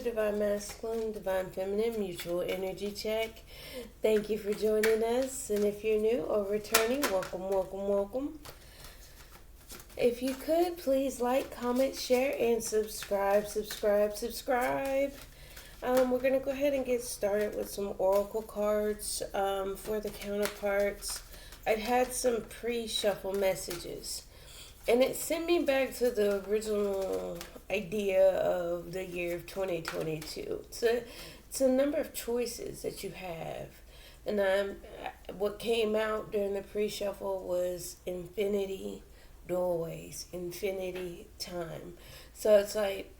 Divine Masculine, Divine Feminine Mutual Energy Check. Thank you for joining us. And if you're new or returning, welcome, welcome, welcome. If you could, please like, comment, share, and subscribe. We're going to go ahead and get started with some oracle cards for the counterparts. I'd had some pre-shuffle messages. And it sent me back to the original idea of the year of 2022. It's a number of choices that you have. And what came out during the pre-shuffle was infinity doorways, infinity time. So it's like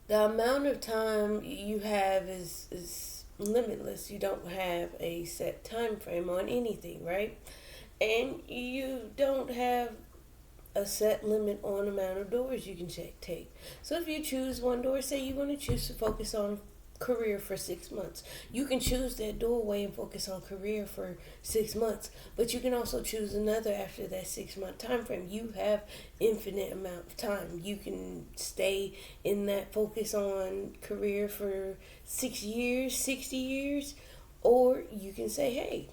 the amount of time you have is limitless. You don't have a set time frame on anything, right? And you don't have a set limit on amount of doors you can take. So if you choose one door, say you want to choose to focus on career for 6 months, you can choose that doorway and focus on career for 6 months. But you can also choose another after that 6 month time frame. You have infinite amount of time. You can stay in that focus on career for 6 years, 60 years, or you can say, hey,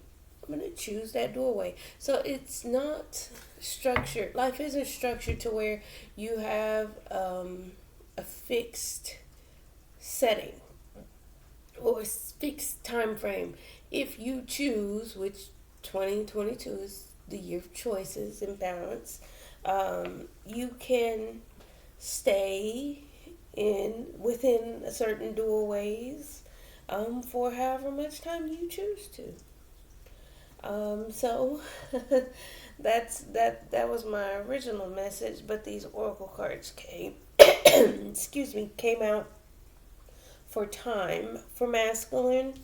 I'm going to choose that doorway. So it's not structured. Life isn't structured to where you have a fixed setting or a fixed time frame. If you choose, which 2022 is the year of choices and balance, you can stay within a certain doorways for however much time you choose to. So that was my original message, but these oracle cards came came out for time, for masculine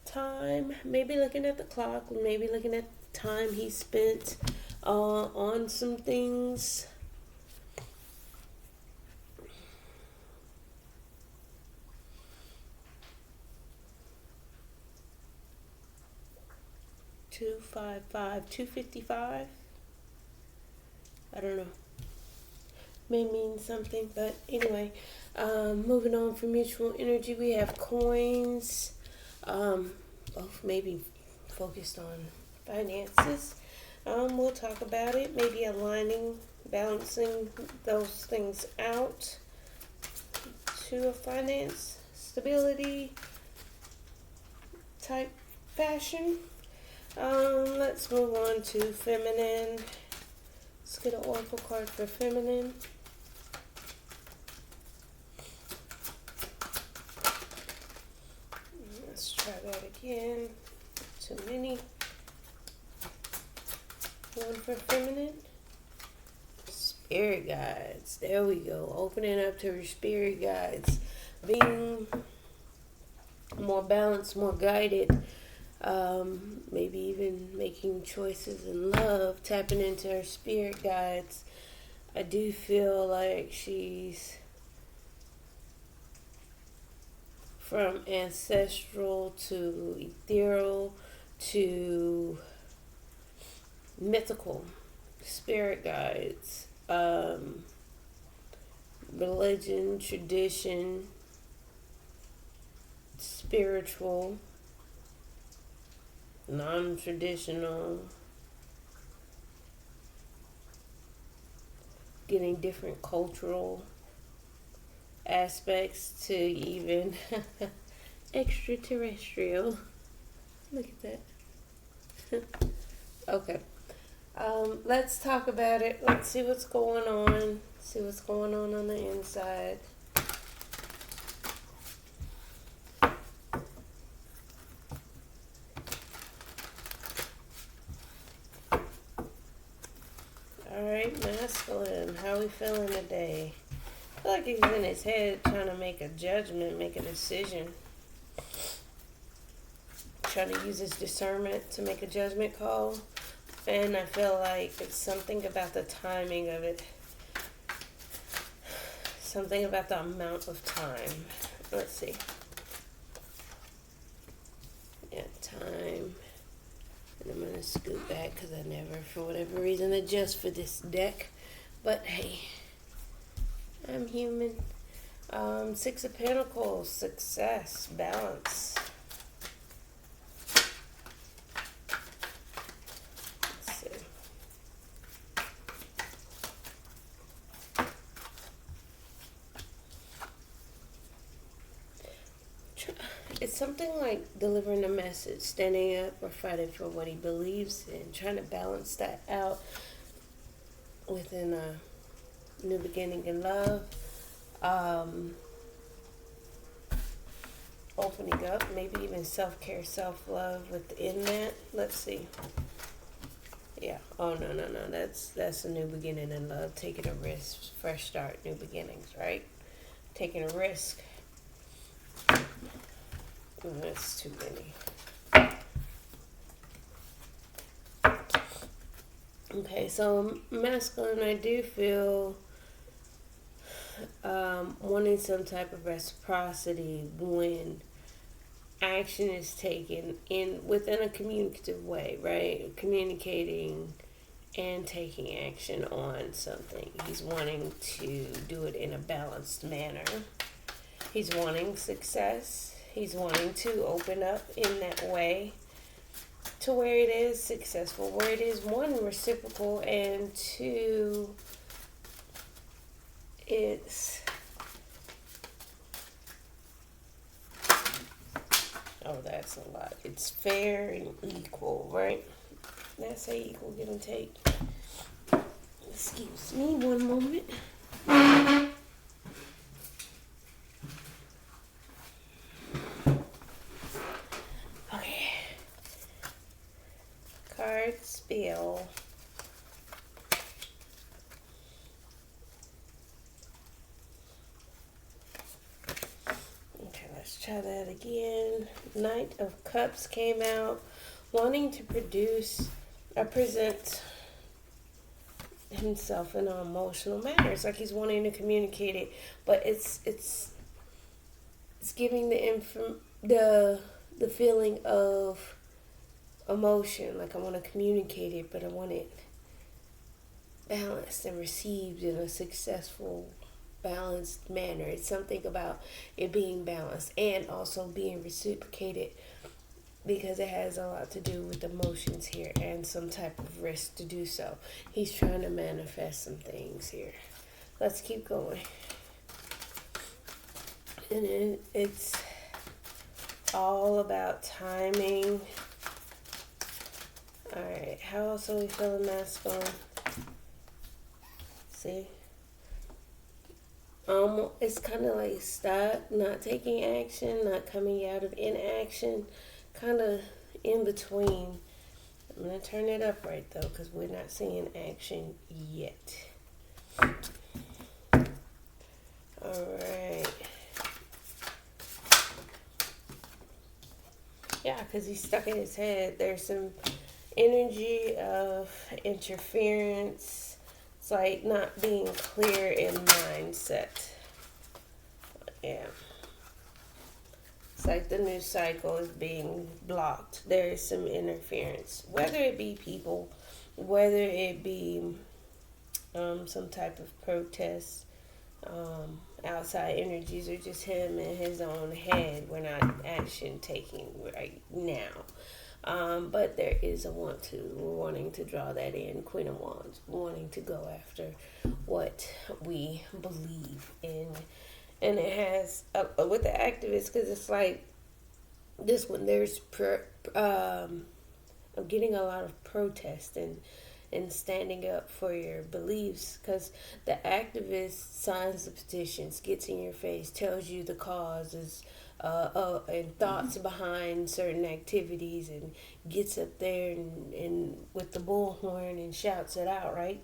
time, maybe looking at the clock, maybe looking at the time he spent on some things. $255. I don't know. May mean something, but anyway. Moving on from mutual energy, we have coins. Both maybe focused on finances. We'll talk about it. Maybe aligning, balancing those things out to a finance stability type fashion. Let's move on to feminine. Let's get an oracle card for feminine. Let's try that again. Too many. One for feminine. Spirit guides. There we go. Opening up to your spirit guides. Being more balanced, more guided. Maybe even making choices in love, tapping into her spirit guides. I do feel like she's from ancestral to ethereal to mythical spirit guides, religion, tradition, spiritual, non-traditional, getting different cultural aspects to even extraterrestrial. Look at that. Okay. Let's talk about it. Let's see what's going on. See what's going on the inside. Alright, masculine. How are we feeling today? I feel like he's in his head trying to make a judgment, make a decision. Trying to use his discernment to make a judgment call. And I feel like it's something about the timing of it. Something about the amount of time. Let's see. Yeah, time. And I'm going to scoot back because I never, for whatever reason, adjust for this deck. But hey, I'm human. Six of Pentacles, success, balance. Let's see. It's something like delivering a message, standing up or fighting for what he believes in, trying to balance that out within a new beginning in love. Opening up, maybe even self-care, self-love within that. Let's see. Yeah. Oh, no. That's a new beginning in love. Taking a risk, fresh start, new beginnings, right? Taking a risk. That's too many. Okay, so masculine, I do feel wanting some type of reciprocity when action is taken within a communicative way, right? Communicating and taking action on something. He's wanting to do it in a balanced manner. He's wanting success. He's wanting to open up in that way to where it is successful, where it is, one, reciprocal, and two, it's, oh, that's a lot. It's fair and equal, right? That's a equal, give and take. Excuse me one moment. Okay. Card spiel. Okay, let's try that again. Knight of Cups came out, wanting to present himself in an emotional manner. It's like he's wanting to communicate it, but it's giving the feeling of emotion. Like, I want to communicate it, but I want it balanced and received in a successful, balanced manner. It's something about it being balanced and also being reciprocated, because it has a lot to do with emotions here and some type of risk to do so. He's trying to manifest some things here. Let's keep going. And then it's all about timing. Alright, how else are we feeling masculine? See? It's kind of like stuck, not taking action, not coming out of inaction, kind of in between. I'm going to turn it up right though, because we're not seeing action yet. Alright. Yeah, because he's stuck in his head. There's some energy of interference. It's like not being clear in mindset. Yeah. It's like the news cycle is being blocked. There is some interference. Whether it be people, whether it be some type of protest, outside energies, or just him in his own head. We're not action taking right now. But there is a wanting to draw that in. Queen of Wands, wanting to go after what we believe in. And it has, with the activists, because it's like this one, there's, I'm getting a lot of protest and standing up for your beliefs, because the activist signs the petitions, gets in your face, tells you the causes and thoughts behind certain activities, and gets up there and with the bullhorn and shouts it out, right?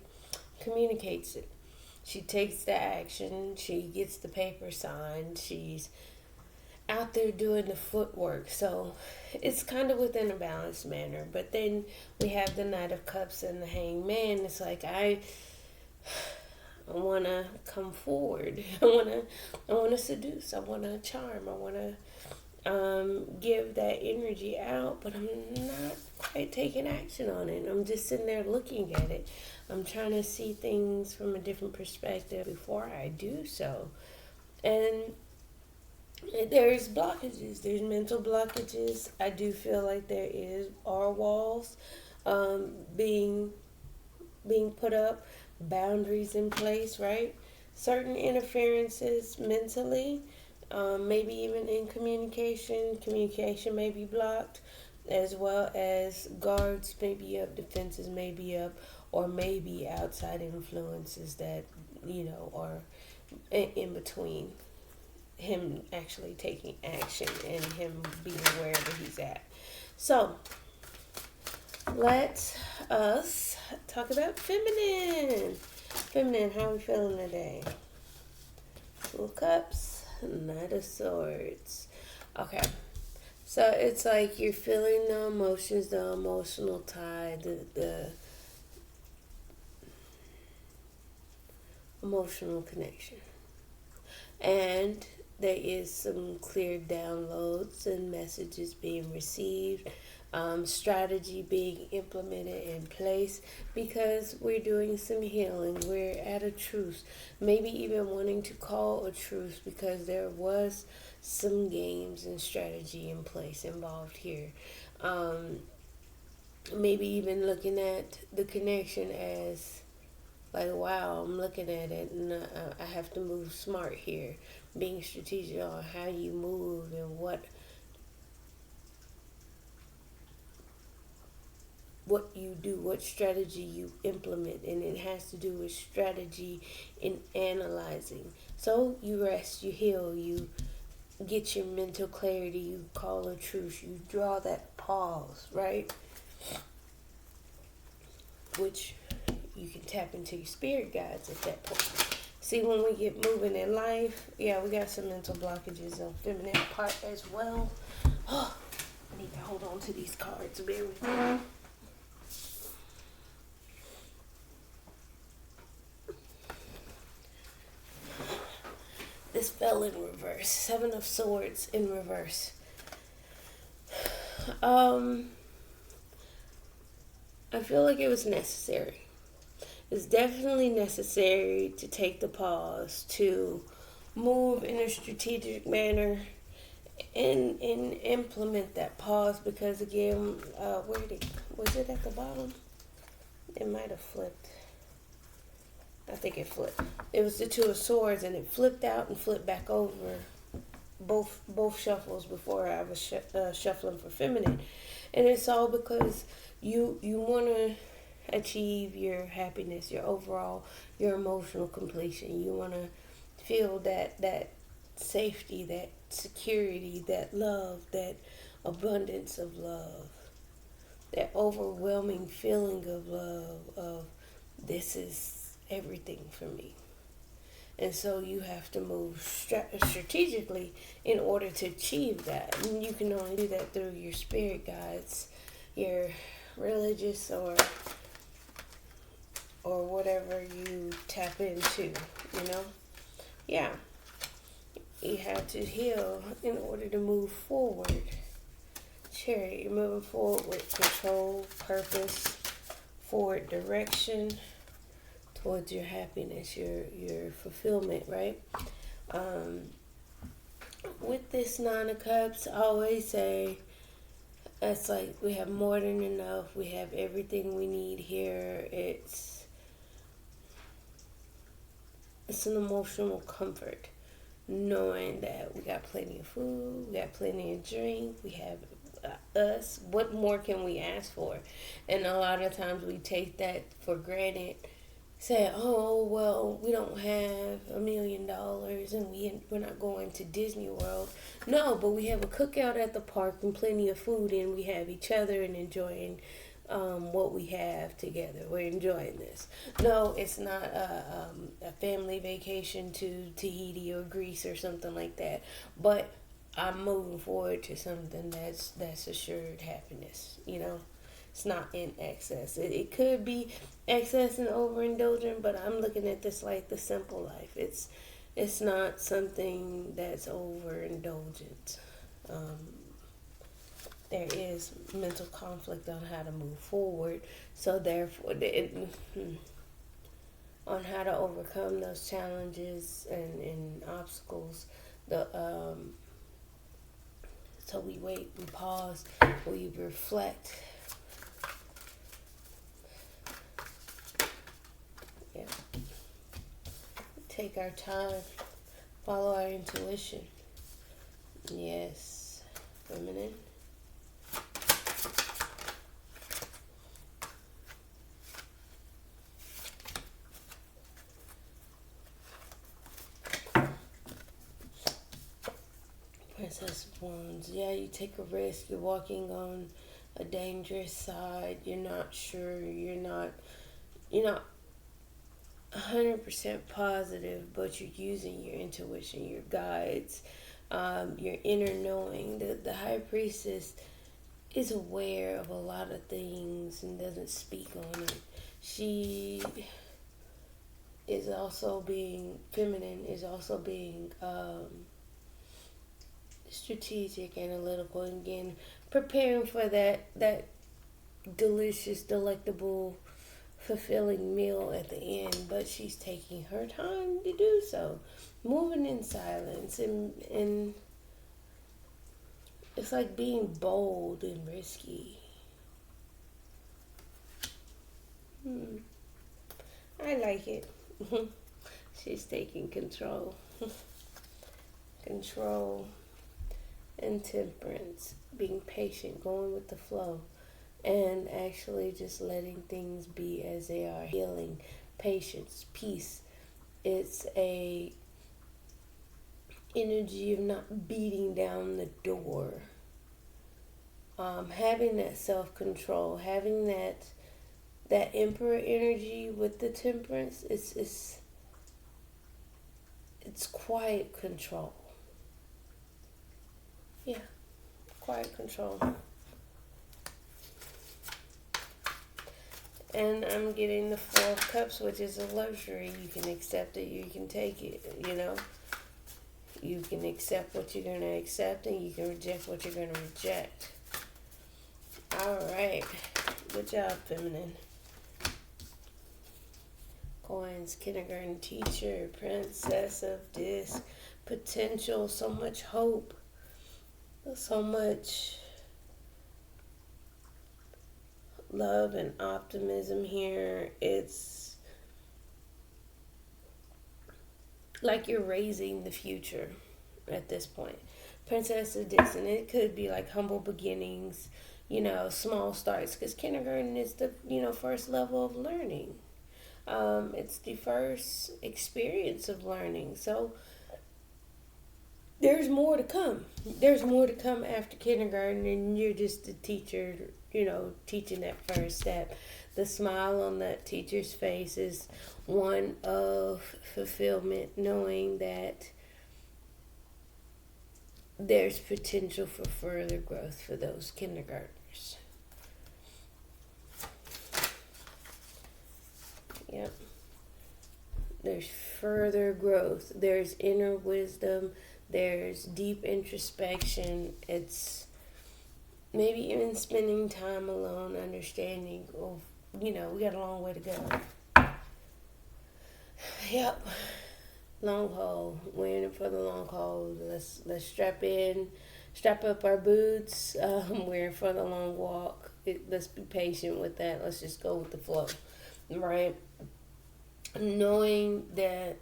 Communicates it. She takes the action. She gets the paper signed. She's out there doing the footwork. So it's kind of within a balanced manner. But then we have the Knight of Cups and the Hangman. It's like I want to come forward. I want to seduce. I want to charm. I want to give that energy out, but I'm not quite taking action on it. I'm just sitting there looking at it. I'm trying to see things from a different perspective before I do so. And there's blockages. There's mental blockages. I do feel like there are walls being put up, boundaries in place, right? Certain interferences mentally, maybe even in communication. Communication may be blocked, as well as guards may be up, defenses may be up, or maybe outside influences that, are in between him actually taking action and him being wherever he's at. So, let us talk about feminine. Feminine, how are we feeling today? Two of Cups, Knight of Swords. Okay. So it's like you're feeling the emotions, the emotional tie, the emotional connection. And there is some clear downloads and messages being received, strategy being implemented in place because we're doing some healing. We're at a truce, maybe even wanting to call a truce because there was some games and strategy in place involved here. Maybe even looking at the connection as like, wow, I'm looking at it and I have to move smart here. Being strategic on how you move and what you do, what strategy you implement, and it has to do with strategy in analyzing. So you rest, you heal, you get your mental clarity, you call a truce, you draw that pause, right? Which you can tap into your spirit guides at that point. See, when we get moving in life, yeah, we got some mental blockages on feminine part as well. Oh, I need to hold on to these cards. Bear with me. This fell in reverse. Seven of Swords in reverse. I feel like it was necessary. It's definitely necessary to take the pause, to move in a strategic manner and implement that pause because again, was it at the bottom? It might have flipped. I think it flipped. It was the Two of Swords and it flipped out and flipped back over both shuffles before I was shuffling for feminine. And it's all because you want to achieve your happiness, your overall, your emotional completion. You want to feel that safety, that security, that love, that abundance of love, that overwhelming feeling of love, of this is everything for me. And so you have to move strategically in order to achieve that. And you can only do that through your spirit guides, your religious or whatever you tap into, Yeah. You have to heal in order to move forward. Chariot, you're moving forward with control, purpose, forward direction towards your happiness, your fulfillment, right? With this Nine of Cups, I always say it's like we have more than enough. We have everything we need here. It's an emotional comfort knowing that we got plenty of food, we got plenty of drink, we have us. What more can we ask for? And a lot of times we take that for granted. Say, oh, well, we don't have $1 million and we're not going to Disney World. No, but we have a cookout at the park and plenty of food, and we have each other and enjoying what we have together. We're enjoying this. No, it's not a family vacation to Tahiti or Greece or something like that. But I'm moving forward to something that's assured happiness, It's not in excess. It could be excess and overindulgent, but I'm looking at this like the simple life. It's not something that's overindulgent. There is mental conflict on how to move forward. So therefore, on how to overcome those challenges and obstacles. The So we wait, we pause, we reflect. Yeah. Take our time, follow our intuition. Yes, feminine. Princess of Wands. Yeah, you take a risk. You're walking on a dangerous side. You're not sure. You're not 100% positive, but you're using your intuition, your guides, your inner knowing. The High Priestess is aware of a lot of things and doesn't speak on it. She is also being feminine, is also being strategic, analytical, and again preparing for that delicious, delectable, fulfilling meal at the end. But she's taking her time to do so, moving in silence, and it's like being bold and risky. I like it. She's taking control. Control and temperance, being patient, going with the flow, and actually just letting things be as they are. Healing, patience, peace. It's a energy of not beating down the door. Having that self-control, having that emperor energy with the temperance, it's quiet control. Yeah, quiet control. And I'm getting the Four of Cups, which is a luxury. You can accept it, you can take it, you know. You can accept what you're going to accept, and you can reject what you're going to reject. All right. Good job, feminine. Coins, kindergarten teacher, princess of disc, potential, so much hope, so much love and optimism here. It's like you're raising the future at this point. Princess of disc, and it could be like humble beginnings, small starts, because kindergarten is the, first level of learning. It's the first experience of learning. So there's more to come. There's more to come after kindergarten, and you're just the teacher, teaching that first step. The smile on that teacher's face is one of fulfillment, knowing that there's potential for further growth for those kindergartners. Yep. There's further growth. There's inner wisdom. There's deep introspection. It's maybe even spending time alone, understanding of, we got a long way to go. Yep. Long haul. We're in it for the long haul. Let's strap up our boots. We're in for the long walk. Let's be patient with that. Let's just go with the flow. Right? Knowing that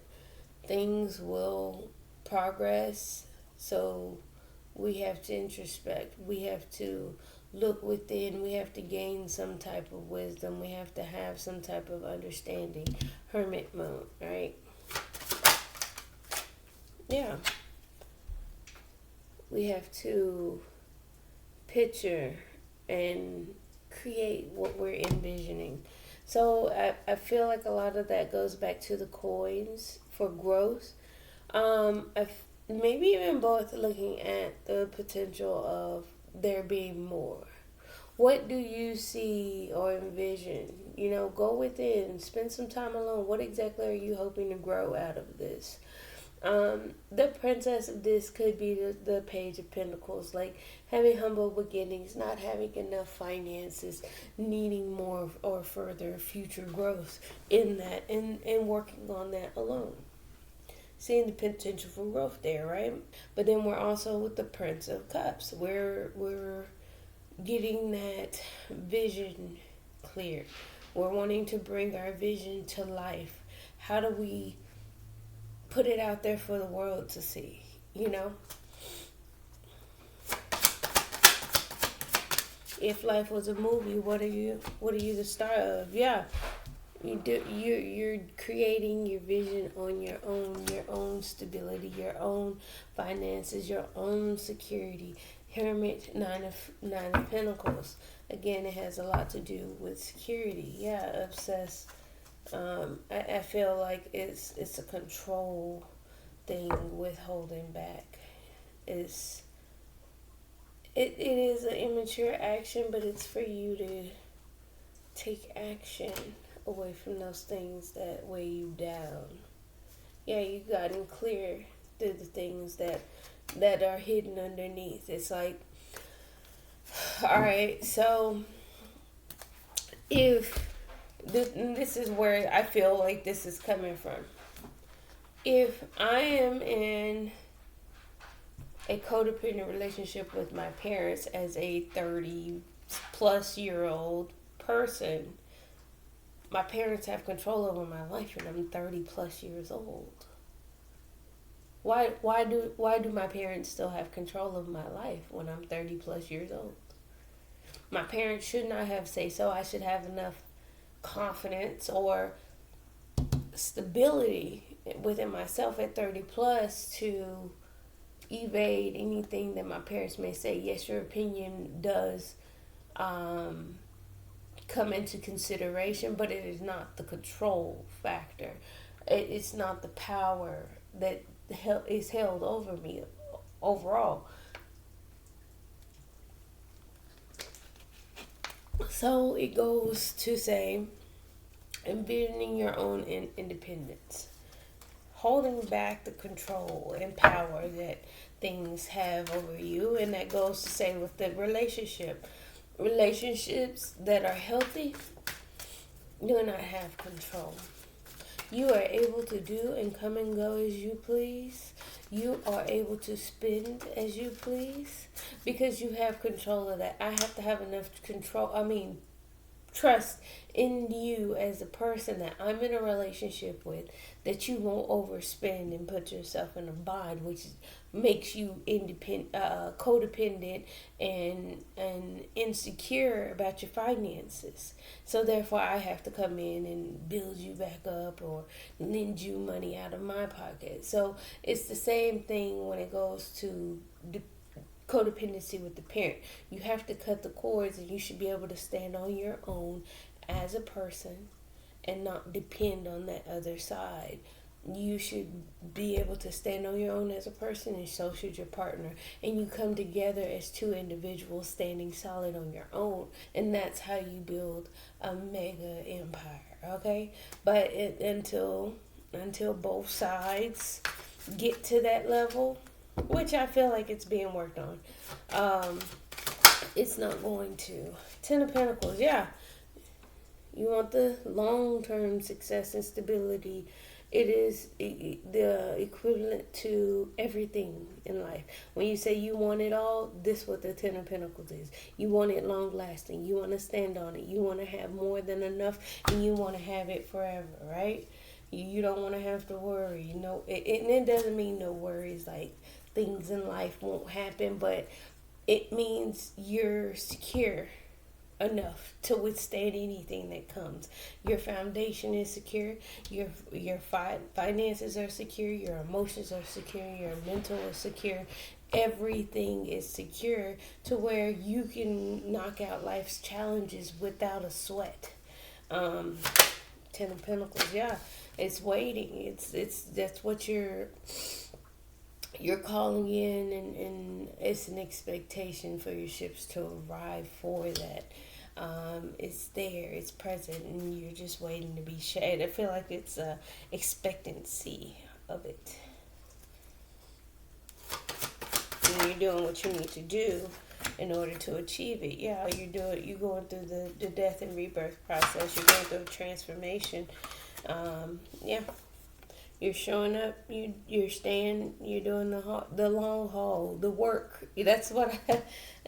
things will progress, so we have to introspect. We have to look within. We have to gain some type of wisdom. We have to have some type of understanding. Hermit mode, right? Yeah. We have to picture and create what we're envisioning. So I feel like a lot of that goes back to the coins for growth. Maybe even both looking at the potential of there being more. What do you see or envision? Go within, spend some time alone. What exactly are you hoping to grow out of this? The princess of this could be the page of pentacles, like having humble beginnings, not having enough finances, needing more or further future growth in that, and working on that alone. seeing the potential for growth there, right? But then we're also with the Prince of Cups. We're getting that vision clear. We're wanting to bring our vision to life. How do we put it out there for the world to see? You know, if life was a movie, what are you the star of? Yeah, you're creating your vision on your own stability, your own finances, your own security. Hermit, nine of Pentacles. Again, it has a lot to do with security. Yeah, obsessed. I feel like it's a control thing with holding back. It is an immature action, but it's for you to take action away from those things that weigh you down. Yeah, you've gotten clear through the things that are hidden underneath. It's like, all right, so if this is where I feel like this is coming from. If I am in a codependent relationship with my parents as a 30 plus year old person, my parents have control over my life and I'm 30 plus years old. Why do my parents still have control of my life when I'm 30 plus years old? My parents should not have say so. I should have enough confidence or stability within myself at 30 plus to evade anything that my parents may say. Yes, your opinion does come into consideration, but it is not the control factor. It's not the power that is held over me overall. So it goes to say, envisioning your own independence, holding back the control and power that things have over you. And that goes to say with the relationships that are healthy do not have control. You are able to do and come and go as you please. You are able to spend as you please because you have control of that. I have to have enough trust in you as a person that I'm in a relationship with, that you won't overspend and put yourself in a bind, which makes you codependent and insecure about your finances. So therefore I have to come in and build you back up or lend you money out of my pocket. So it's the same thing when it goes to codependency with the parent. You have to cut the cords and you should be able to stand on your own as a person and not depend on that other side. You should be able to stand on your own as a person, and so should your partner. And you come together as two individuals standing solid on your own. And that's how you build a mega empire, okay? But until both sides get to that level, which I feel like it's being worked on, it's not going to. Ten of Pentacles, yeah. You want the long-term success and stability. It is the equivalent to everything in life. When you say you want it all, this is what the Ten of Pentacles is. You want it long-lasting. You want to stand on it. You want to have more than enough, and you want to have it forever, right? You don't want to have to worry. You know, it doesn't mean no worries like things in life won't happen, but it means you're secure enough to withstand anything that comes. Your foundation is secure. Your finances are secure. Your emotions are secure. Your mental is secure. Everything is secure to where you can knock out life's challenges without a sweat. Ten of Pentacles, yeah, it's waiting. It's that's what you're calling in, and it's an expectation for your ships to arrive for that. It's there, it's present, and you're just waiting to be shared. I feel like it's a expectancy of it. And you're doing what you need to do in order to achieve it. Yeah, you're going through the death and rebirth process. You're going through a transformation. Yeah. You're showing up. You're staying. You're doing the long haul, the work. That's what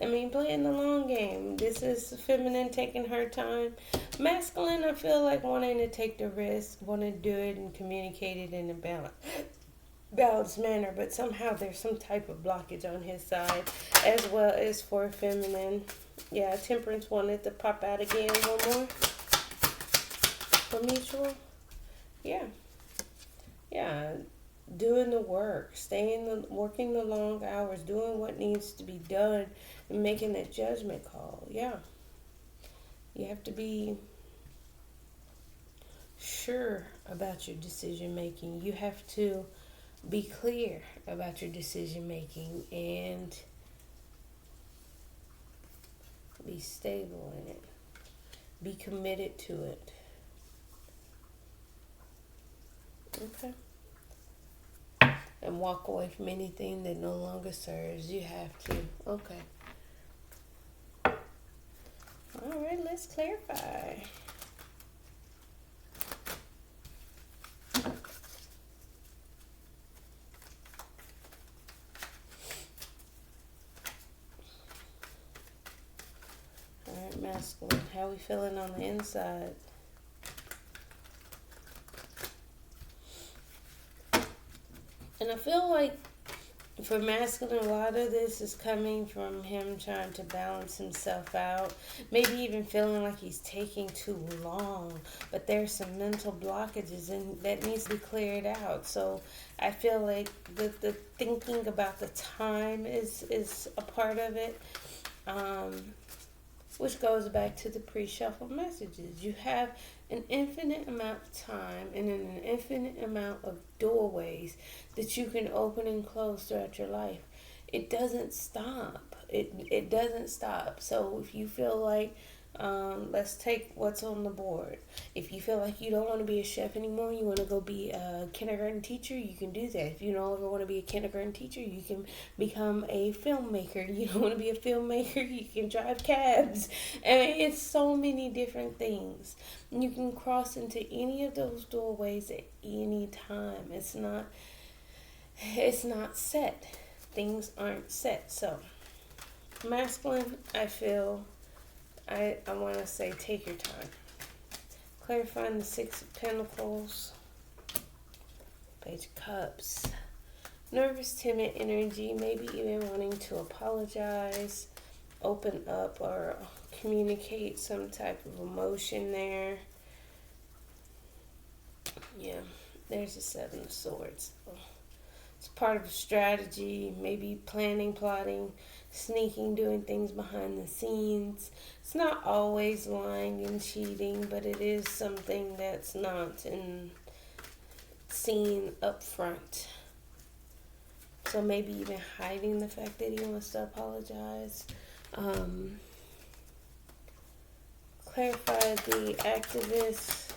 I mean. Playing the long game. This is feminine taking her time. Masculine, I feel like wanting to take the risk, want to do it and communicate it in a balanced manner. But somehow there's some type of blockage on his side, as well as for feminine. Yeah, temperance wanted to pop out again. One more for mutual. Yeah. Yeah, doing the work, working the long hours, doing what needs to be done, and making that judgment call. Yeah, you have to be sure about your decision making. You have to be clear about your decision making and be stable in it. Be committed to it. Okay. And walk away from anything that no longer serves. You have to. Okay. All right, let's clarify. All right, masculine. How we feeling on the inside? And I feel like for masculine, a lot of this is coming from him trying to balance himself out. Maybe even feeling like he's taking too long. But there's some mental blockages and that needs to be cleared out. So I feel like the thinking about the time is a part of it. Which goes back to the pre-shuffled messages. You have an infinite amount of time and an infinite amount of doorways that you can open and close throughout your life. It doesn't stop. It doesn't stop. So if you feel like, let's take what's on the board. If you feel like you don't want to be a chef anymore, you want to go be a kindergarten teacher, you can do that. If you no longer want to be a kindergarten teacher, you can become a filmmaker. You don't want to be a filmmaker, you can drive cabs. And it's so many different things. You can cross into any of those doorways at any time. It's not set. Things aren't set. So masculine, I feel I want to say take your time. Clarifying the Six of Pentacles, Page of Cups. Nervous, timid energy, maybe even wanting to apologize, open up or communicate some type of emotion there. Yeah, there's the Seven of Swords. It's part of a strategy, maybe planning, plotting, sneaking, doing things behind the scenes. It's not always lying and cheating, but it is something that's not seen up front. So maybe even hiding the fact that he wants to apologize. Clarify the activist.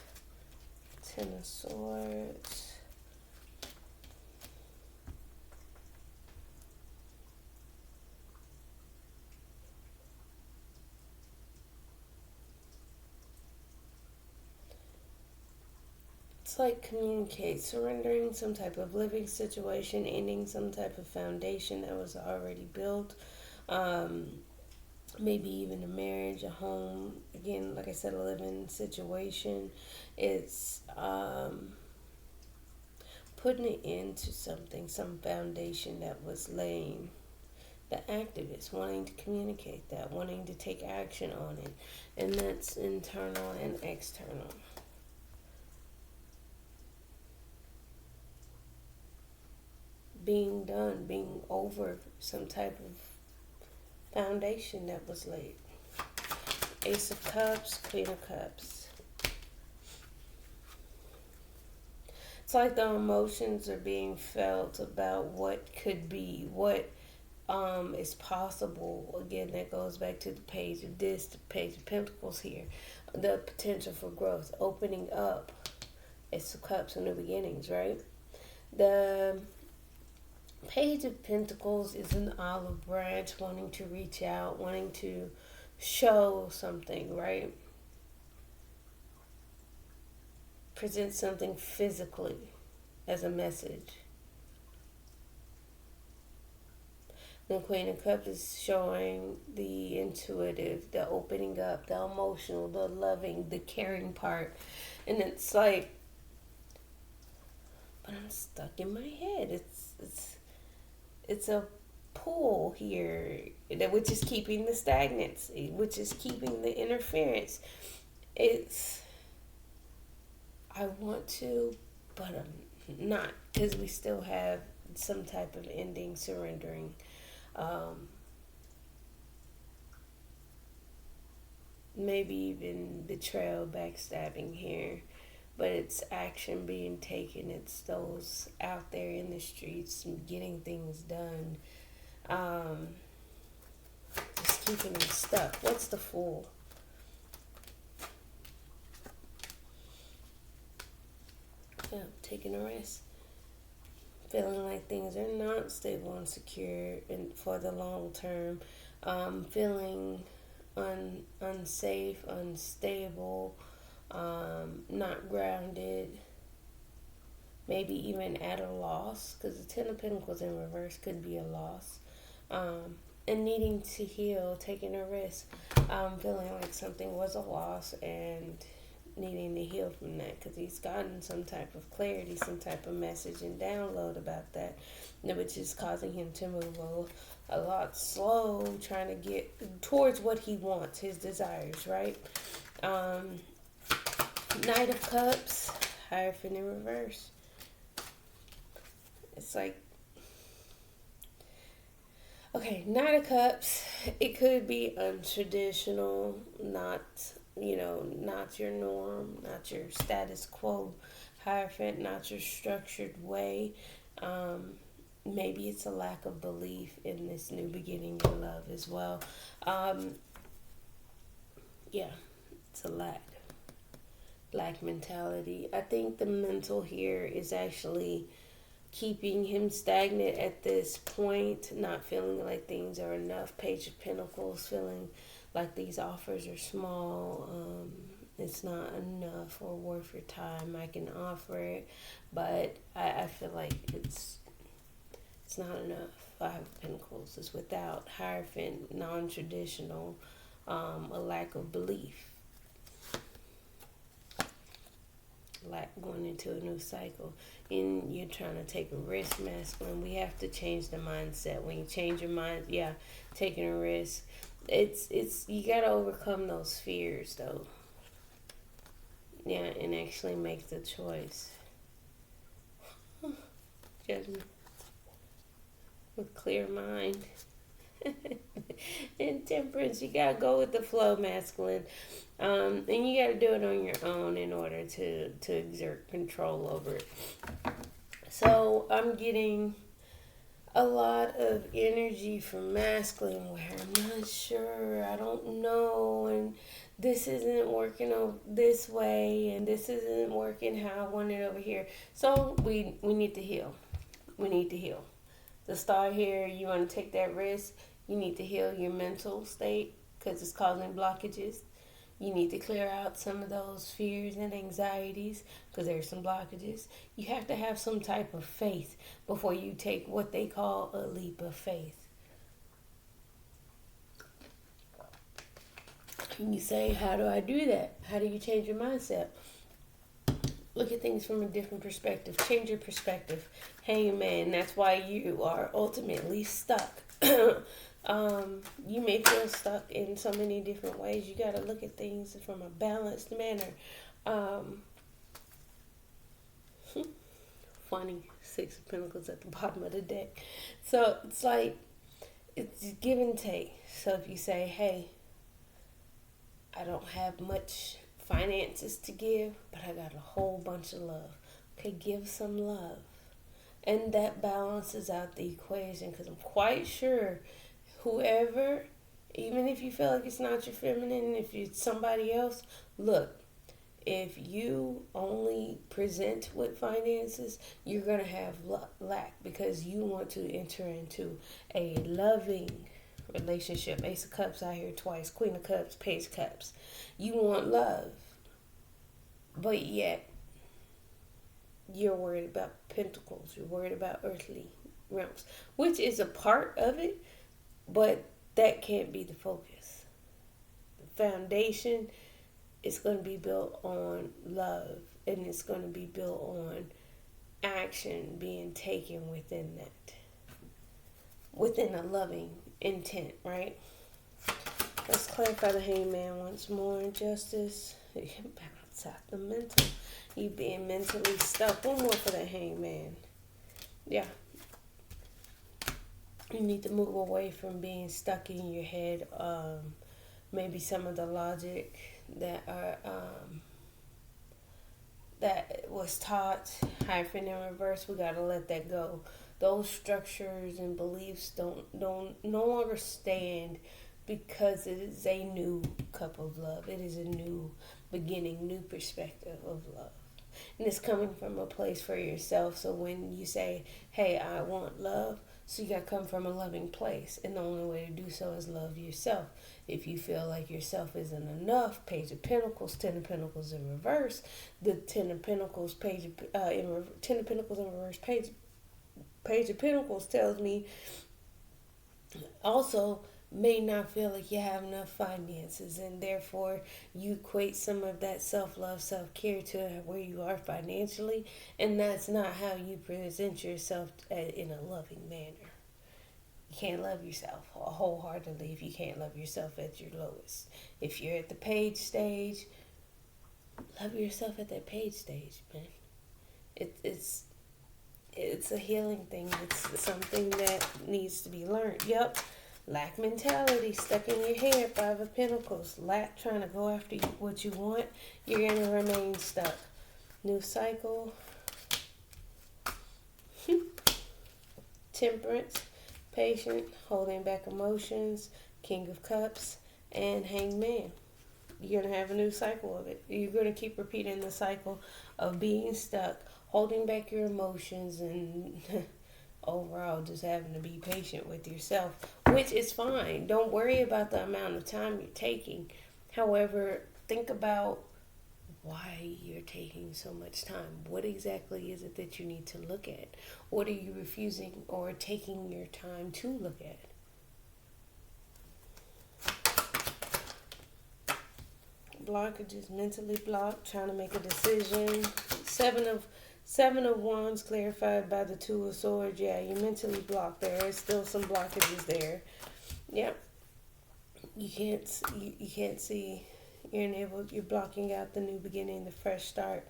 Ten of Swords. It's like communicate, surrendering some type of living situation, ending some type of foundation that was already built. Maybe even a marriage, a home. Again, like I said, a living situation. It's putting it into something, some foundation that was laying. The activist wanting to communicate that, wanting to take action on it. And that's internal and external. Being done, being over some type of foundation that was laid. Ace of Cups, Queen of Cups. It's like the emotions are being felt about what could be, what is possible. Again, that goes back to the Page of this, the Page of Pentacles here. The potential for growth, opening up. Ace of Cups, new beginnings, right? The Page of Pentacles is an olive branch, wanting to reach out, wanting to show something, right? Present something physically. as a message. The Queen of Cups is showing the intuitive, the opening up, the emotional, the loving, the caring part. And it's like, but I'm stuck in my head. It's a pull here, which is keeping the stagnancy, which is keeping the interference. It's, I want to, but I'm not, because we still have some type of ending, surrendering. Maybe even betrayal, backstabbing here, but it's action being taken. It's those out there in the streets getting things done. Um, just keeping them stuck. What's the Fool? Yeah, taking a risk. Feeling like things are not stable and secure and for the long term. Feeling unsafe, unstable, not grounded, maybe even at a loss, because the Ten of Pentacles in reverse could be a loss. And needing to heal, taking a risk, feeling like something was a loss and needing to heal from that, because he's gotten some type of clarity, some type of message and download about that, which is causing him to move a lot slow, trying to get towards what he wants, his desires, right? Knight of Cups, Hierophant in reverse. It's like, okay, Knight of Cups, it could be untraditional, not your norm, not your status quo. Hierophant, not your structured way. Maybe it's a lack of belief in this new beginning in love as well. Yeah, it's a lack mentality. I think the mental here is actually keeping him stagnant at this point, not feeling like things are enough. Page of Pentacles, feeling like these offers are small. It's not enough or worth your time. I can offer it, but I feel like it's not enough. Five of Pentacles is without. Hierophant, non-traditional, a lack of belief. Like going into a new cycle, and you're trying to take a risk, masculine. We have to change the mindset. When you change your mind, taking a risk. It's you gotta overcome those fears though. Yeah, and actually make the choice. Judgment with clear mind. And Temperance, you gotta go with the flow, masculine. And you gotta do it on your own in order to exert control over it. So I'm getting a lot of energy from masculine where I'm not sure, I don't know, and this isn't working this way, and this isn't working how I want it over here. So we need to heal. We need to heal. The star here, you want to take that risk. You need to heal your mental state because it's causing blockages. You need to clear out some of those fears and anxieties because there's some blockages. You have to have some type of faith before you take what they call a leap of faith. And you say, how do I do that? How do you change your mindset? Look at things from a different perspective. Change your perspective. Hangman, that's why you are ultimately stuck. You may feel stuck in so many different ways. You got to look at things from a balanced manner. Funny, Six of Pentacles at the bottom of the deck. So it's like, it's give and take. So if you say, hey, I don't have much finances to give, but I got a whole bunch of love. Okay, give some love. And that balances out the equation, because I'm quite sure whoever, even if you feel like it's not your feminine, if it's somebody else, look, if you only present with finances, you're going to have lack because you want to enter into a loving relationship. Ace of Cups out here twice, Queen of Cups, Page of Cups. You want love, but yet you're worried about pentacles, you're worried about earthly realms, which is a part of it, but that can't be the focus. The foundation is going to be built on love, and it's going to be built on action being taken within that, within a loving intent, right? Let's clarify the hangman once more. Injustice. Bounce out the mental. You being mentally stuck. One more for the hangman. Yeah. You need to move away from being stuck in your head. Maybe some of the logic that are that was taught, hyphen in reverse, we gotta let that go. Those structures and beliefs don't no longer stand, because it is a new cup of love. It is a new beginning, new perspective of love. And it's coming from a place for yourself. So when you say, hey, I want love, so you got to come from a loving place. And the only way to do so is love yourself. If you feel like yourself isn't enough, Page of Pentacles, Ten of Pentacles in reverse. The Ten of Pentacles, Ten of Pentacles in reverse, Page of Pentacles tells me also may not feel like you have enough finances, and therefore you equate some of that self-love, self-care to where you are financially, and that's not how you present yourself in a loving manner. You can't love yourself wholeheartedly if you can't love yourself at your lowest. If you're at the page stage, love yourself at that page stage, man. It's a healing thing. It's something that needs to be learned. Yep. Lack mentality stuck in your head. Five of Pentacles. Lack trying to go after what you want. You're going to remain stuck. New cycle. Temperance. Patient. Holding back emotions. King of Cups. And Hangman. You're going to have a new cycle of it. You're going to keep repeating the cycle of being stuck, holding back your emotions, and overall just having to be patient with yourself, which is fine. Don't worry about the amount of time you're taking. However, think about why you're taking so much time. What exactly is it that you need to look at? What are you refusing or taking your time to look at? Blockages, mentally blocked, trying to make a decision. Seven of Wands clarified by the Two of Swords. Yeah, you're mentally blocked there. There's still some blockages there. Yep. You can't see. You're blocking out the new beginning, the fresh start.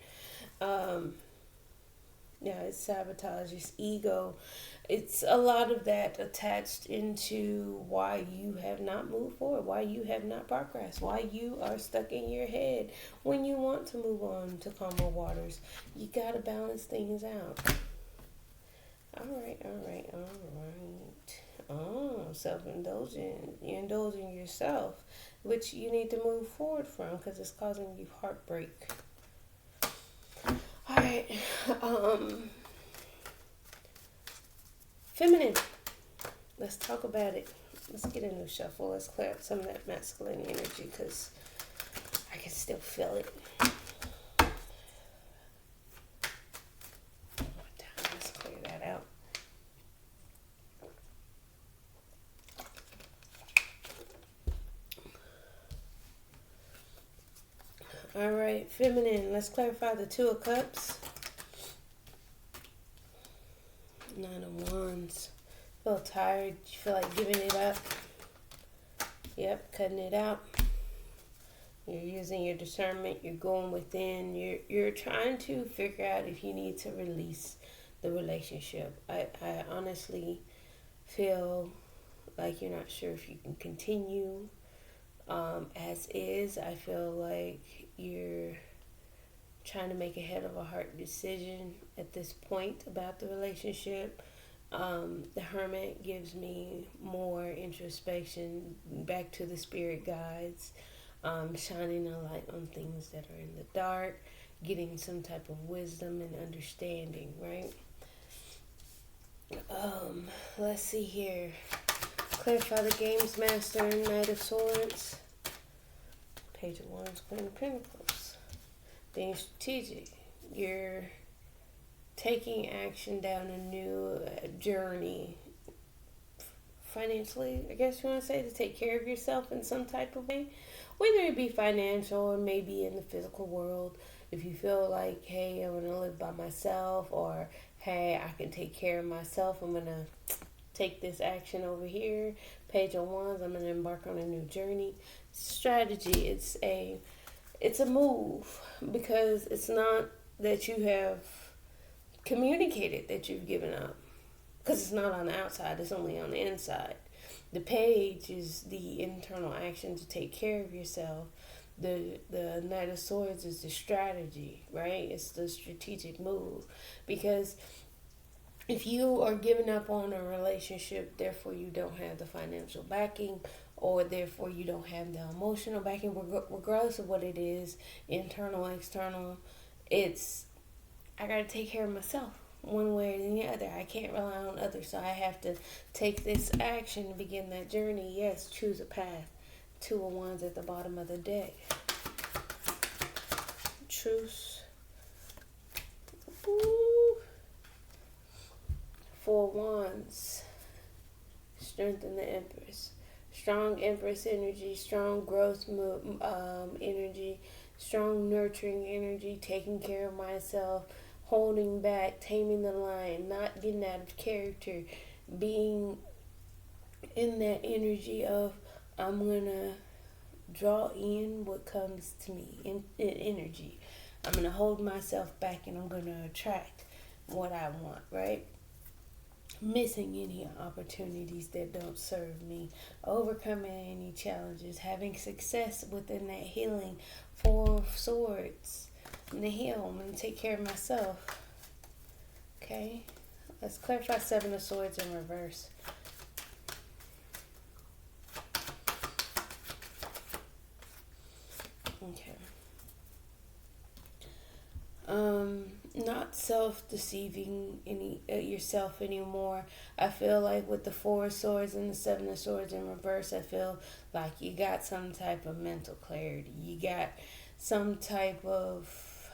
Yeah, it's sabotage, it's ego. It's a lot of that attached into why you have not moved forward, why you have not progressed, why you are stuck in your head when you want to move on to calmer waters. You got to balance things out. All right. Oh, self-indulgent. You're indulging yourself, which you need to move forward from because it's causing you heartbreak. All right. Feminine. Let's talk about it. Let's get a new shuffle. Let's clear up some of that masculine energy because I can still feel it. Let's clear that out. All right, feminine. Let's clarify the Two of Cups. Nine of Wands. Feel tired. You feel like giving it up. Yep, cutting it out. You're using your discernment. You're going within. You're trying to figure out if you need to release the relationship. I honestly feel like you're not sure if you can continue as is. I feel like you're trying to make a head of a heart decision at this point about the relationship. The Hermit gives me more introspection, back to the spirit guides, shining a light on things that are in the dark, getting some type of wisdom and understanding, right? Let's see here. Clarify the Games Master, Knight of Swords, Page of Wands, Queen of Pentacles. Being strategic. You're taking action down a new journey financially, I guess you want to say, to take care of yourself in some type of way, whether it be financial or maybe in the physical world. If you feel like, hey, I want to live by myself, or hey, I can take care of myself, I'm going to take this action over here. Page of Wands, I'm going to embark on a new journey. Strategy, it's a move, because it's not that you have communicated that you've given up, because it's not on the outside, it's only on the inside. The page is the internal action to take care of yourself. The Knight of Swords is the strategy, right? It's the strategic move. Because if you are giving up on a relationship, therefore you don't have the financial backing, or therefore you don't have the emotional backing, regardless of what it is, internal, external, it's, I got to take care of myself one way or the other. I can't rely on others, so I have to take this action to begin that journey. Yes, choose a path. Two of Wands at the bottom of the deck. Truce. Ooh. Four Wands. Strengthen the Empress. Strong Empress energy, strong growth energy, strong nurturing energy, taking care of myself, holding back, taming the lion, not getting out of character, being in that energy of, I'm going to draw in what comes to me in energy. I'm going to hold myself back, and I'm going to attract what I want, right? Missing any opportunities that don't serve me, overcoming any challenges, having success within that healing. Four of Swords. I'm going to heal. I'm going to take care of myself. Okay, let's clarify Seven of Swords in reverse. Okay. Not self-deceiving yourself anymore. I feel like with the Four of Swords and the Seven of Swords in reverse, I feel like you got some type of mental clarity. You got some type of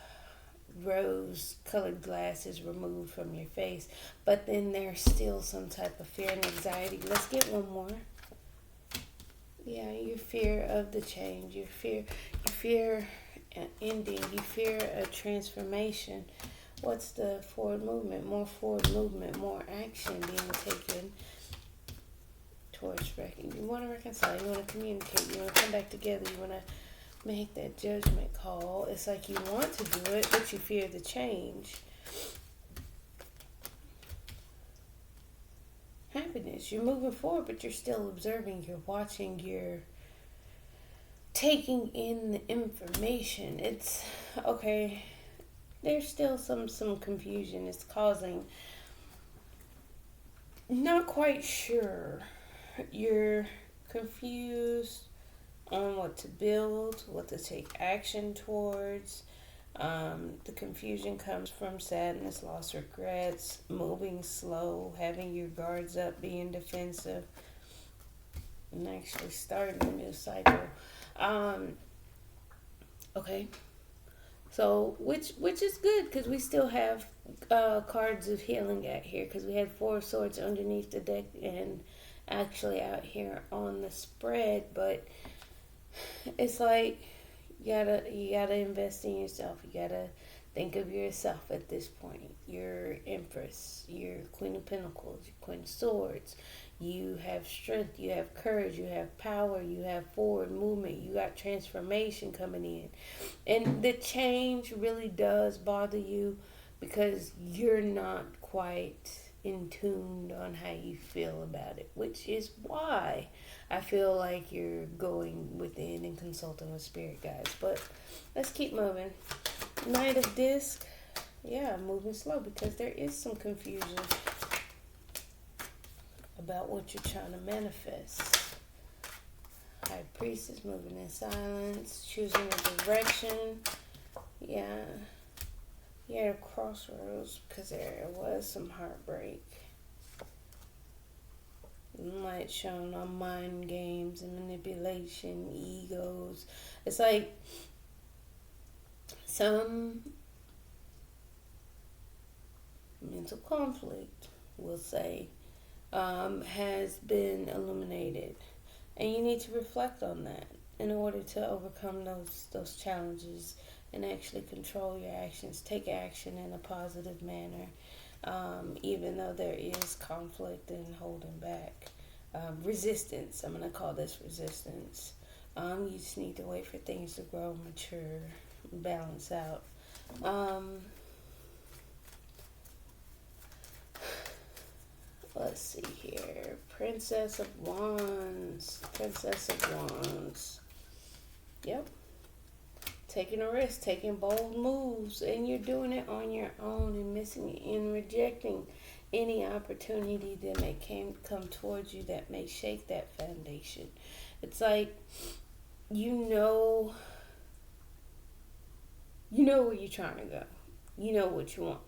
rose-colored glasses removed from your face, but then there's still some type of fear and anxiety. Let's get one more. Yeah, your fear of the change, you fear ending, you fear a transformation. What's the forward movement? More forward movement, more action being taken towards you want to reconcile, you want to communicate, you want to come back together, you want to make that judgment call. It's like you want to do it, but you fear the change. Happiness, you're moving forward, but you're still observing, you're watching, you're taking in the information. It's okay, there's still some confusion. It's causing, not quite sure, you're confused on what to build, what to take action towards. The confusion comes from sadness, loss, regrets, moving slow, having your guards up, being defensive, and actually starting a new cycle. Okay, so which is good, because we still have cards of healing out here, because we had Four of Swords underneath the deck and actually out here on the spread. But it's like you gotta invest in yourself. You gotta think of yourself at this point. You're Empress, you're Queen of Pentacles, you're Queen of Swords. You have strength, you have courage, you have power, you have forward movement, you got transformation coming in. And the change really does bother you, because you're not quite in tune on how you feel about it, which is why I feel like you're going within and consulting with spirit guides. But let's keep moving. Knight of Disc. Yeah, moving slow, because there is some confusion about what you're trying to manifest. High Priestess, moving in silence, choosing a direction. Yeah. You're at a crossroads, because there was some heartbreak. Light shown on mind games and manipulation, egos. It's like some mental conflict, we'll say, has been illuminated. And you need to reflect on that in order to overcome those challenges and actually control your actions. Take action in a positive manner, even though there is conflict and holding back. Resistance. I'm going to call this resistance. You just need to wait for things to grow, mature, balance out. Let's see here. Princess of Wands. Princess of Wands. Yep. Taking a risk, taking bold moves, and you're doing it on your own and missing and rejecting any opportunity that may come towards you that may shake that foundation. It's like you know where you're trying to go. You know what you want.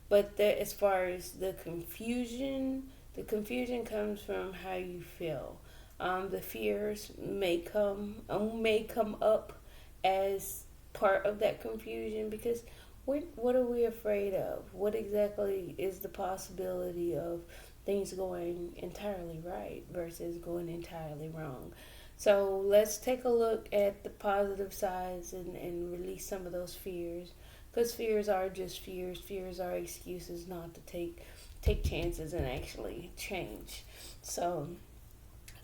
But as far as the confusion comes from how you feel. The fears may come up as part of that confusion, because what are we afraid of? What exactly is the possibility of things going entirely right versus going entirely wrong? So let's take a look at the positive sides and release some of those fears. Because fears are just fears. Fears are excuses not to take chances and actually change. So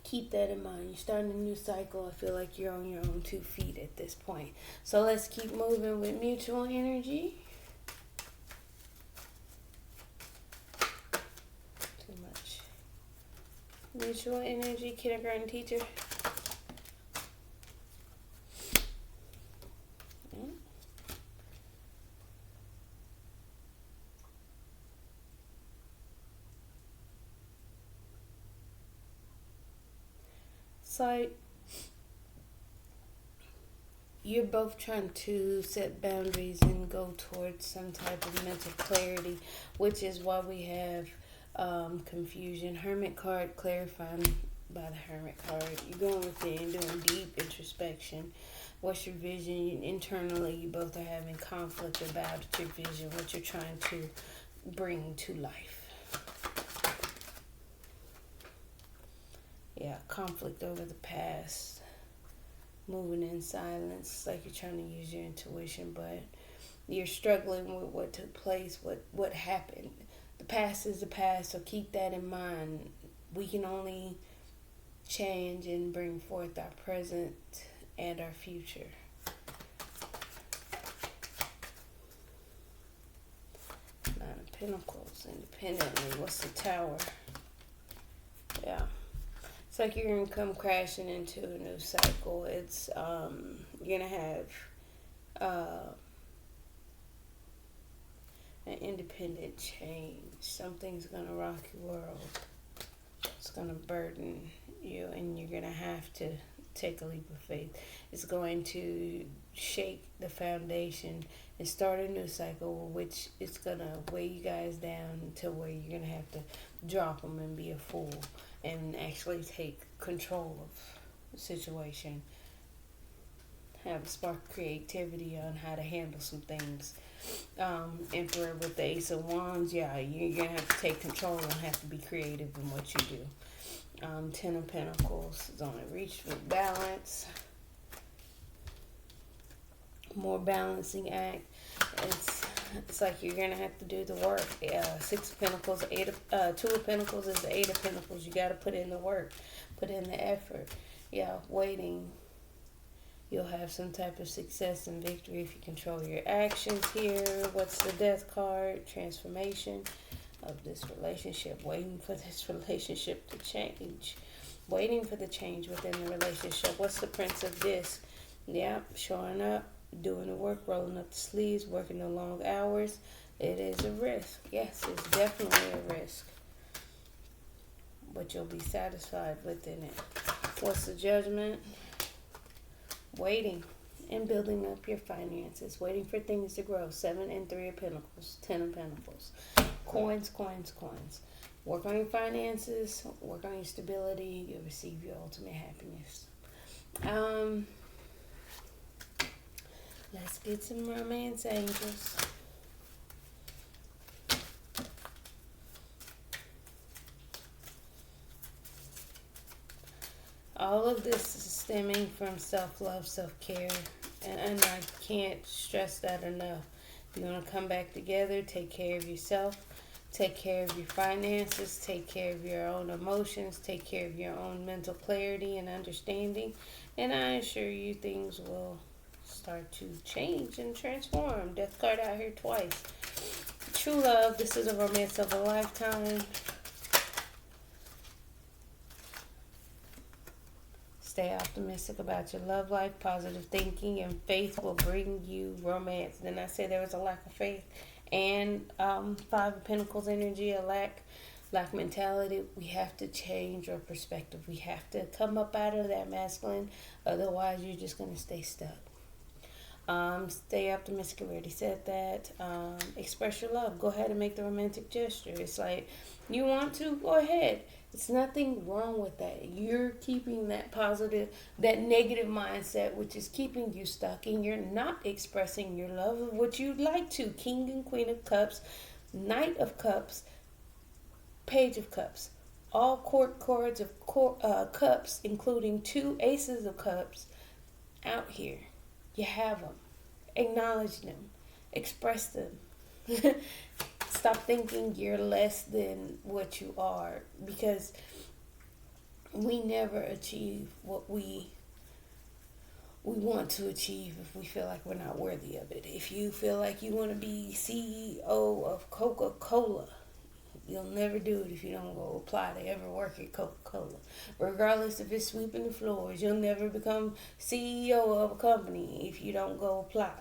keep that in mind. You're starting a new cycle. I feel like you're on your own 2 feet at this point. So let's keep moving with mutual energy. Too much. Mutual energy, kindergarten teacher. It's like you're both trying to set boundaries and go towards some type of mental clarity, which is why we have confusion. Hermit card, clarifying by the Hermit card. You're going within, doing deep introspection. What's your vision? Internally, you both are having conflict about your vision, what you're trying to bring to life. Yeah, conflict over the past. Moving in silence. It's like you're trying to use your intuition, but you're struggling with what took place, what happened. The past is the past, so keep that in mind. We can only change and bring forth our present and our future. Nine of Pentacles, independently. What's the Tower? Yeah. It's like you're going to come crashing into a new cycle. It's, you're going to have an independent change. Something's going to rock your world. It's going to burden you, and you're going to have to take a leap of faith. It's going to shake the foundation and start a new cycle, which is going to weigh you guys down to where you're going to have to drop them and be a fool and actually take control of the situation. Have a spark of creativity on how to handle some things. Emperor with the Ace of Wands, yeah, you're going to have to take control and have to be creative in what you do. Ten of Pentacles is on a reach with balance. More balancing act. It's like you're gonna have to do the work. 6 of Pentacles, 2 of Pentacles is the 8 of Pentacles. You gotta put in the work, put in the effort. Yeah, waiting. You'll have some type of success and victory if you control your actions here. What's the Death card? Transformation of this relationship. Waiting for this relationship to change. Waiting for the change within the relationship. What's the Prince of Discs? Yeah, showing up, doing the work, rolling up the sleeves, working the long hours. It is a risk. Yes, it's definitely a risk. But you'll be satisfied within it. What's the Judgment? Waiting and building up your finances. Waiting for things to grow. 7 and 3 of Pentacles. 10 of Pentacles. Coins, coins, coins. Work on your finances. Work on your stability. You'll receive your ultimate happiness. Let's get some romance angels. All of this is stemming from self-love, self-care, and I can't stress that enough. You want to come back together, take care of yourself, take care of your finances, take care of your own emotions, take care of your own mental clarity and understanding, and I assure you things will start to change and transform. Death card out here twice. True love, this is a romance of a lifetime. Stay optimistic about your love life. Positive thinking and faith will bring you romance. Then I say there was a lack of faith. And Five of Pentacles energy, a lack mentality. We have to change our perspective. We have to come up out of that masculine. Otherwise, you're just going to stay stuck. Stay optimistic. I already said that. Express your love. Go ahead and make the romantic gesture. It's like, you want to? Go ahead. It's nothing wrong with that. You're keeping that positive, that negative mindset, which is keeping you stuck, and you're not expressing your love of what you'd like to. King and Queen of Cups, Knight of Cups, Page of Cups. All court cards of cups, including 2 aces of cups, out here. You have them. Acknowledge them. Express them. Stop thinking you're less than what you are, because we never achieve what we want to achieve if we feel like we're not worthy of it. If you feel like you want to be CEO of Coca-Cola, you'll never do it if you don't go apply to ever work at Coca-Cola. Regardless if it's sweeping the floors, you'll never become CEO of a company if you don't go apply.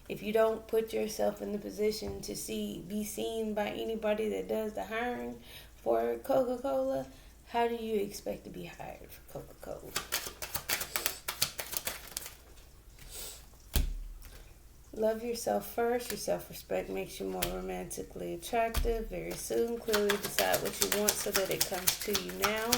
If you don't put yourself in the position to be seen by anybody that does the hiring for Coca-Cola, how do you expect to be hired for Coca-Cola? Love yourself first. Your self-respect makes you more romantically attractive. Very soon, clearly decide what you want so that it comes to you now.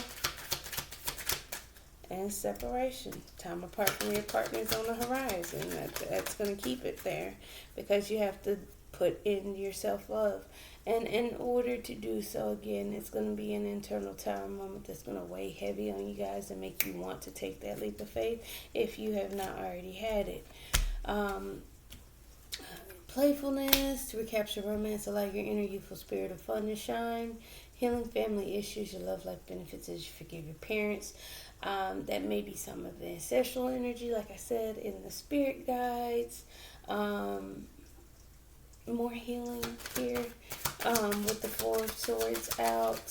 And separation. Time apart from your partner is on the horizon. That's going to keep it there, because you have to put in your self-love. And in order to do so, again, it's going to be an internal tower moment that's going to weigh heavy on you guys and make you want to take that leap of faith if you have not already had it. Playfulness to recapture romance, allow your inner youthful spirit of fun to shine. Healing family issues, your love life benefits as you forgive your parents. That may be some of the ancestral energy, like I said, in the spirit guides. More healing here with the 4 of Swords out.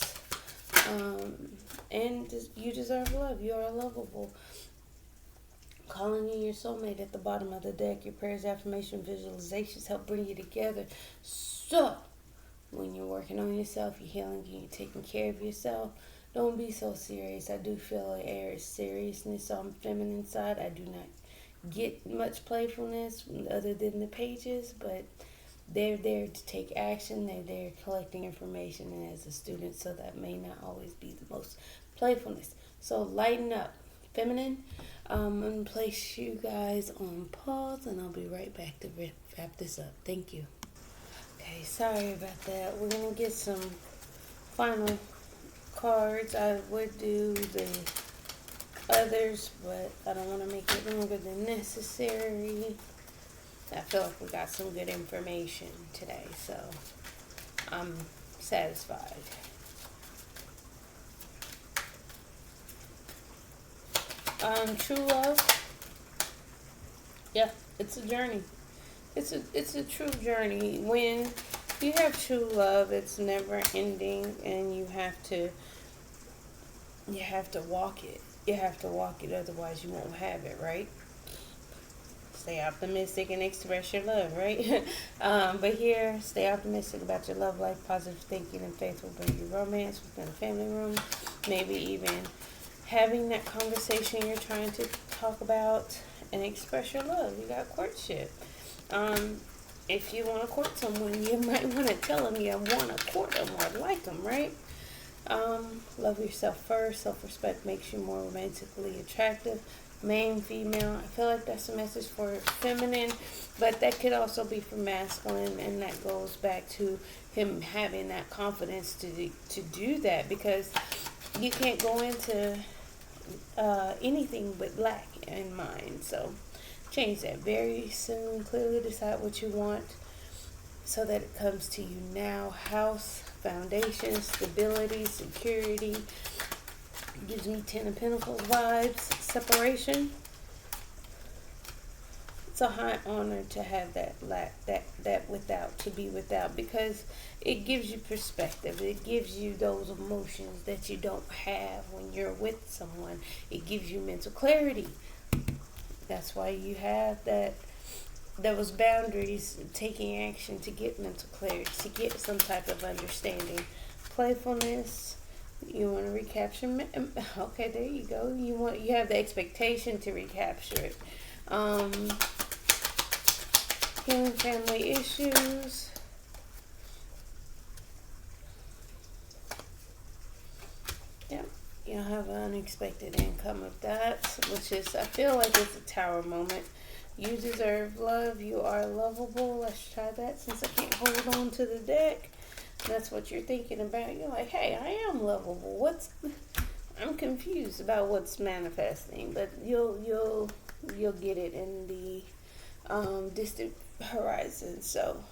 And you deserve love. You are lovable. Calling in your soulmate at the bottom of the deck. Your prayers, affirmation, visualizations help bring you together. So, when you're working on yourself, you're healing, you're taking care of yourself, don't be so serious. I do feel an air of seriousness on the feminine side. I do not get much playfulness other than the pages, but they're there to take action. They're there collecting information, and as a student, so that may not always be the most playfulness. So lighten up. Feminine, I'm going to place you guys on pause, and I'll be right back to wrap this up. Thank you. Okay, sorry about that. We're going to get some final cards. I would do the others, but I don't want to make it longer than necessary. I feel like we got some good information today, so I'm satisfied. True love. Yeah, it's a journey. It's a true journey. When you have true love, it's never ending, and you have to walk it. You have to walk it, otherwise you won't have it, right? Stay optimistic and express your love, right? But here, stay optimistic about your love life. Positive thinking and faith will bring you romance within a family room. Maybe even having that conversation you're trying to talk about and express your love. You got courtship. If you want to court someone, you might want to tell them you want to court them or like them, right? Love yourself first. Self-respect makes you more romantically attractive. Main, female. I feel like that's a message for feminine, but that could also be for masculine, and that goes back to him having that confidence to do that, because you can't go into anything but lack in mind. So change that very soon. Clearly decide what you want so that it comes to you now. House, foundation, stability, security. Gives me Ten of Pentacles vibes. Separation. It's a high honor to have that lack, that without, to be without, because it gives you perspective. It gives you those emotions that you don't have when you're with someone. It gives you mental clarity. That's why you have that, those boundaries, taking action to get mental clarity, to get some type of understanding. Playfulness. You want to recapture. Okay, there you go. You have the expectation to recapture it. Healing family issues. Yep. You'll have an unexpected income of that, which is, I feel like it's a tower moment. You deserve love. You are lovable. Let's try that since I can't hold on to the deck. That's what you're thinking about. You're like, hey, I am lovable. I'm confused about what's manifesting, but you'll get it in the distant horizon. So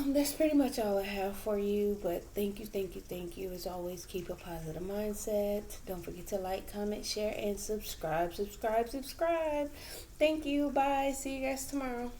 that's pretty much all I have for you. But thank you. As always, keep a positive mindset. Don't forget to like, comment, share, and subscribe. Thank you. Bye. See you guys tomorrow.